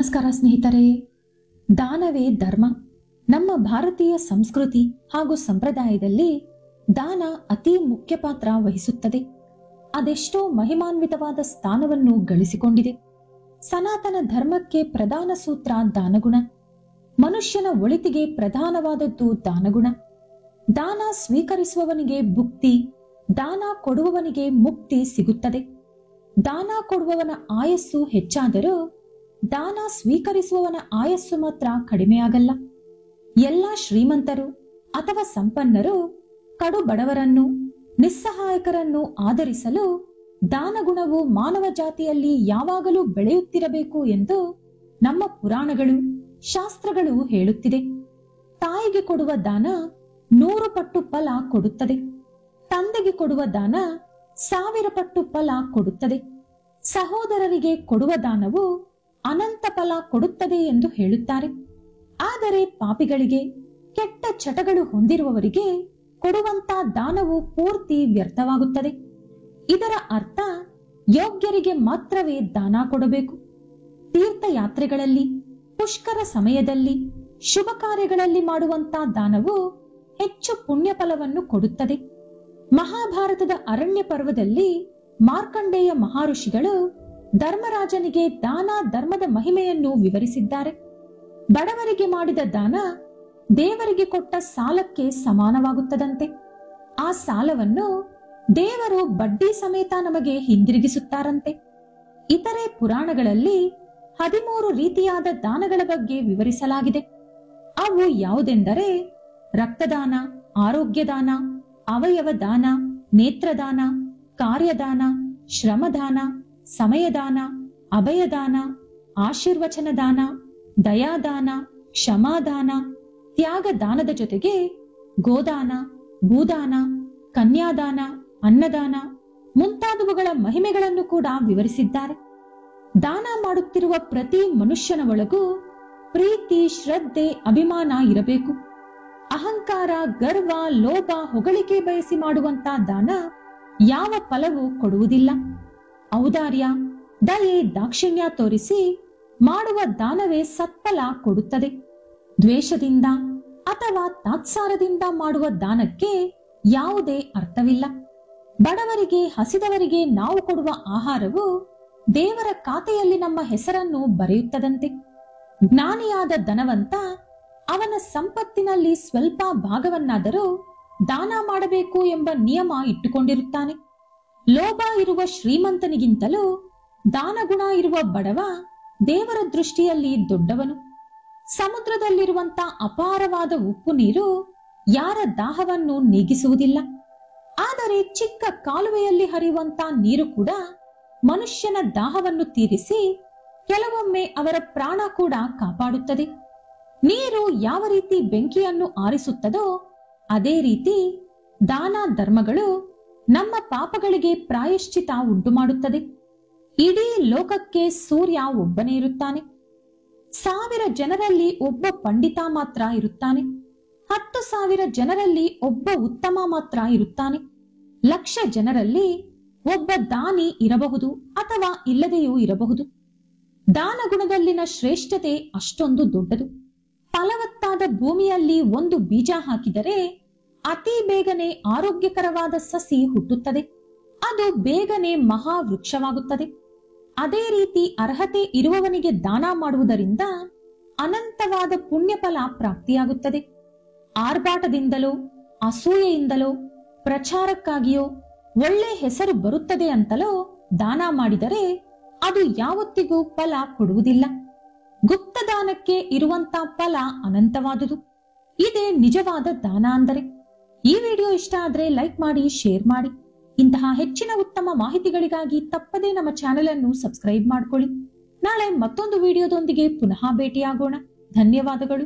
ನಮಸ್ಕಾರ ಸ್ನೇಹಿತರೆ. ದಾನವೇ ಧರ್ಮ. ನಮ್ಮ ಭಾರತೀಯ ಸಂಸ್ಕೃತಿ ಹಾಗೂ ಸಂಪ್ರದಾಯದಲ್ಲಿ ದಾನ ಅತಿ ಮುಖ್ಯ ಪಾತ್ರ ವಹಿಸುತ್ತದೆ. ಅದೆಷ್ಟೋ ಮಹಿಮಾನ್ವಿತವಾದ ಸ್ಥಾನವನ್ನು ಗಳಿಸಿಕೊಂಡಿದೆ. ಸನಾತನ ಧರ್ಮಕ್ಕೆ ಪ್ರಧಾನ ಸೂತ್ರ ದಾನಗುಣ. ಮನುಷ್ಯನ ಒಳಿತಿಗೆ ಪ್ರಧಾನವಾದದ್ದು ದಾನಗುಣ. ದಾನ ಸ್ವೀಕರಿಸುವವನಿಗೆ ಭುಕ್ತಿ, ದಾನ ಕೊಡುವವನಿಗೆ ಮುಕ್ತಿ ಸಿಗುತ್ತದೆ. ದಾನ ಕೊಡುವವನ ಆಯಸ್ಸು ಹೆಚ್ಚಾದರೂ ದಾನ ಸ್ವೀಕರಿಸುವವನ ಆಯಸ್ಸು ಮಾತ್ರ ಕಡಿಮೆಯಾಗಲ್ಲ. ಎಲ್ಲ ಶ್ರೀಮಂತರು ಅಥವಾ ಸಂಪನ್ನರು ಕಡು ಬಡವರನ್ನು, ನಿಸ್ಸಹಾಯಕರನ್ನು ಆದರಿಸಲು ದಾನಗುಣವು ಮಾನವ ಜಾತಿಯಲ್ಲಿ ಯಾವಾಗಲೂ ಬೆಳೆಯುತ್ತಿರಬೇಕು ಎಂದು ನಮ್ಮ ಪುರಾಣಗಳು, ಶಾಸ್ತ್ರಗಳು ಹೇಳುತ್ತಿದೆ. ತಾಯಿಗೆ ಕೊಡುವ ದಾನ 100 ಪಟ್ಟು ಫಲ ಕೊಡುತ್ತದೆ. ತಂದೆಗೆ ಕೊಡುವ ದಾನ 1000 ಪಟ್ಟು ಫಲ ಕೊಡುತ್ತದೆ. ಸಹೋದರರಿಗೆ ಕೊಡುವ ದಾನವು ಅನಂತ ಫಲ ಕೊಡುತ್ತದೆ ಎಂದು ಹೇಳುತ್ತಾರೆ. ಆದರೆ ಪಾಪಿಗಳಿಗೆ, ಕೆಟ್ಟ ಚಟಗಳು ಹೊಂದಿರುವವರಿಗೆ ಕೊಡುವಂತ ದಾನವು ಪೂರ್ತಿ ವ್ಯರ್ಥವಾಗುತ್ತದೆ. ಇದರ ಅರ್ಥ ಯೋಗ್ಯರಿಗೆ ಮಾತ್ರವೇ ದಾನ ಕೊಡಬೇಕು. ತೀರ್ಥಯಾತ್ರೆಗಳಲ್ಲಿ, ಪುಷ್ಕರ ಸಮಯದಲ್ಲಿ, ಶುಭ ಕಾರ್ಯಗಳಲ್ಲಿ ಮಾಡುವಂತ ದಾನವು ಹೆಚ್ಚು ಪುಣ್ಯ ಫಲವನ್ನು ಕೊಡುತ್ತದೆ. ಮಹಾಭಾರತದ ಅರಣ್ಯ ಪರ್ವದಲ್ಲಿ ಮಾರ್ಕಂಡೇಯ ಮಹರ್ಷಿಗಳು ಧರ್ಮರಾಜನಿಗೆ ದಾನ ಧರ್ಮದ ಮಹಿಮೆಯನ್ನು ವಿವರಿಸಿದ್ದಾರೆ. ಬಡವರಿಗೆ ಮಾಡಿದ ದಾನ ದೇವರಿಗೆ ಕೊಟ್ಟ ಸಾಲಕ್ಕೆ ಸಮಾನವಾಗುತ್ತದಂತೆ. ಆ ಸಾಲವನ್ನು ದೇವರು ಬಡ್ಡಿ ಸಮೇತ ನಮಗೆ ಹಿಂದಿರುಗಿಸುತ್ತಾರಂತೆ. ಇತರೆ ಪುರಾಣಗಳಲ್ಲಿ 13 ರೀತಿಯಾದ ದಾನಗಳ ಬಗ್ಗೆ ವಿವರಿಸಲಾಗಿದೆ. ಅವು ಯಾವುದೆಂದರೆ ರಕ್ತದಾನ, ಆರೋಗ್ಯದಾನ, ಅವಯವ ದಾನ, ನೇತ್ರದಾನ, ಕಾರ್ಯದಾನ, ಶ್ರಮದಾನ, ಸಮಯದಾನ, ಅಭಯದಾನ, ಆಶೀರ್ವಚನ ದಾನ, ದಯಾದಾನ, ಕ್ಷಮಾದಾನ, ತ್ಯಾಗದಾನದ ಜೊತೆಗೆ ಗೋದಾನ, ಭೂದಾನ, ಕನ್ಯಾದಾನ, ಅನ್ನದಾನ ಮುಂತಾದವುಗಳ ಮಹಿಮೆಗಳನ್ನು ಕೂಡ ವಿವರಿಸಿದ್ದಾರೆ. ದಾನ ಮಾಡುತ್ತಿರುವ ಪ್ರತಿ ಮನುಷ್ಯನ ಒಳಗೂ ಪ್ರೀತಿ, ಶ್ರದ್ಧೆ, ಅಭಿಮಾನ ಇರಬೇಕು. ಅಹಂಕಾರ, ಗರ್ವ, ಲೋಭ, ಹೊಗಳಿಕೆ ಬಯಸಿ ಮಾಡುವಂತ ದಾನ ಯಾವ ಫಲವೂ ಕೊಡುವುದಿಲ್ಲ. ಔದಾರ್ಯ, ದಯೆ, ದಾಕ್ಷಿಣ್ಯ ತೋರಿಸಿ ಮಾಡುವ ದಾನವೇ ಸತ್ಫಲ ಕೊಡುತ್ತದೆ. ದ್ವೇಷದಿಂದ ಅಥವಾ ತಾತ್ಸಾರದಿಂದ ಮಾಡುವ ದಾನಕ್ಕೆ ಯಾವುದೇ ಅರ್ಥವಿಲ್ಲ. ಬಡವರಿಗೆ, ಹಸಿದವರಿಗೆ ನಾವು ಕೊಡುವ ಆಹಾರವು ದೇವರ ಖಾತೆಯಲ್ಲಿ ನಮ್ಮ ಹೆಸರನ್ನು ಬರೆಯುತ್ತದಂತೆ. ಜ್ಞಾನಿಯಾದ ಧನವಂತ ಅವನ ಸಂಪತ್ತಿನಲ್ಲಿ ಸ್ವಲ್ಪ ಭಾಗವನ್ನಾದರೂ ದಾನ ಮಾಡಬೇಕು ಎಂಬ ನಿಯಮ ಇಟ್ಟುಕೊಂಡಿರುತ್ತಾನೆ. ಲೋಭ ಇರುವ ಶ್ರೀಮಂತನಿಗಿಂತಲೂ ದಾನಗುಣ ಇರುವ ಬಡವ ದೇವರ ದೃಷ್ಟಿಯಲ್ಲಿ ದೊಡ್ಡವನು. ಸಮುದ್ರದಲ್ಲಿರುವಂತ ಅಪಾರವಾದ ಉಪ್ಪು ನೀರು ಯಾರ ದಾಹವನ್ನು ನೀಗಿಸುವುದಿಲ್ಲ. ಆದರೆ ಚಿಕ್ಕ ಕಾಲುವೆಯಲ್ಲಿ ಹರಿಯುವಂತ ನೀರು ಕೂಡ ಮನುಷ್ಯನ ದಾಹವನ್ನು ತೀರಿಸಿ ಕೆಲವೊಮ್ಮೆ ಅವರ ಪ್ರಾಣ ಕೂಡ ಕಾಪಾಡುತ್ತದೆ. ನೀರು ಯಾವ ರೀತಿ ಬೆಂಕಿಯನ್ನು ಆರಿಸುತ್ತದೋ ಅದೇ ರೀತಿ ದಾನ ಧರ್ಮಗಳು ನಮ್ಮ ಪಾಪಗಳಿಗೆ ಪ್ರಾಯಶ್ಚಿತ ಉಂಟು ಮಾಡುತ್ತದೆ. ಇಡೀ ಲೋಕಕ್ಕೆ ಸೂರ್ಯ ಒಬ್ಬನೇ ಇರುತ್ತಾನೆ. 1000 ಜನರಲ್ಲಿ ಒಬ್ಬ ಪಂಡಿತ ಮಾತ್ರ ಇರುತ್ತಾನೆ. 10,000 ಜನರಲ್ಲಿ ಒಬ್ಬ ಉತ್ತಮ ಮಾತ್ರ ಇರುತ್ತಾನೆ. 1,00,000 ಜನರಲ್ಲಿ ಒಬ್ಬ ದಾನಿ ಇರಬಹುದು ಅಥವಾ ಇಲ್ಲದೆಯೂ ಇರಬಹುದು. ದಾನಗುಣದಲ್ಲಿನ ಶ್ರೇಷ್ಠತೆ ಅಷ್ಟೊಂದು ದೊಡ್ಡದು. ಫಲವತ್ತಾದ ಭೂಮಿಯಲ್ಲಿ ಒಂದು ಬೀಜ ಹಾಕಿದರೆ ಅತಿ ಬೇಗನೆ ಆರೋಗ್ಯಕರವಾದ ಸಸಿ ಹುಟ್ಟುತ್ತದೆ. ಅದು ಬೇಗನೆ ಮಹಾವೃಕ್ಷವಾಗುತ್ತದೆ. ಅದೇ ರೀತಿ ಅರ್ಹತೆ ಇರುವವನಿಗೆ ದಾನ ಮಾಡುವುದರಿಂದ ಅನಂತವಾದ ಪುಣ್ಯಫಲ ಪ್ರಾಪ್ತಿಯಾಗುತ್ತದೆ. ಆರ್ಭಾಟದಿಂದಲೋ, ಅಸೂಯೆಯಿಂದಲೋ, ಪ್ರಚಾರಕ್ಕಾಗಿಯೋ ಒಳ್ಳೆ ಹೆಸರು ಬರುತ್ತದೆ ಅಂತಲೋ ದಾನ ಮಾಡಿದರೆ ಅದು ಯಾವತ್ತಿಗೂ ಫಲ ಕೊಡುವುದಿಲ್ಲ. ಗುಪ್ತದಾನಕ್ಕೆ ಇರುವಂತ ಫಲ ಅನಂತವಾದುದು. ಇದೇ ನಿಜವಾದ ದಾನ ಅಂದರೆ. ಈ ವಿಡಿಯೋ ಇಷ್ಟ ಆದ್ರೆ ಲೈಕ್ ಮಾಡಿ, ಶೇರ್ ಮಾಡಿ. ಇಂತಹ ಹೆಚ್ಚಿನ ಉತ್ತಮ ಮಾಹಿತಿಗಳಿಗಾಗಿ ತಪ್ಪದೇ ನಮ್ಮ ಚಾನೆಲ್ ಅನ್ನು ಸಬ್ಸ್ಕ್ರೈಬ್ ಮಾಡಿಕೊಳ್ಳಿ. ನಾಳೆ ಮತ್ತೊಂದು ವಿಡಿಯೋದೊಂದಿಗೆ ಪುನಃ ಭೇಟಿಯಾಗೋಣ. ಧನ್ಯವಾದಗಳು.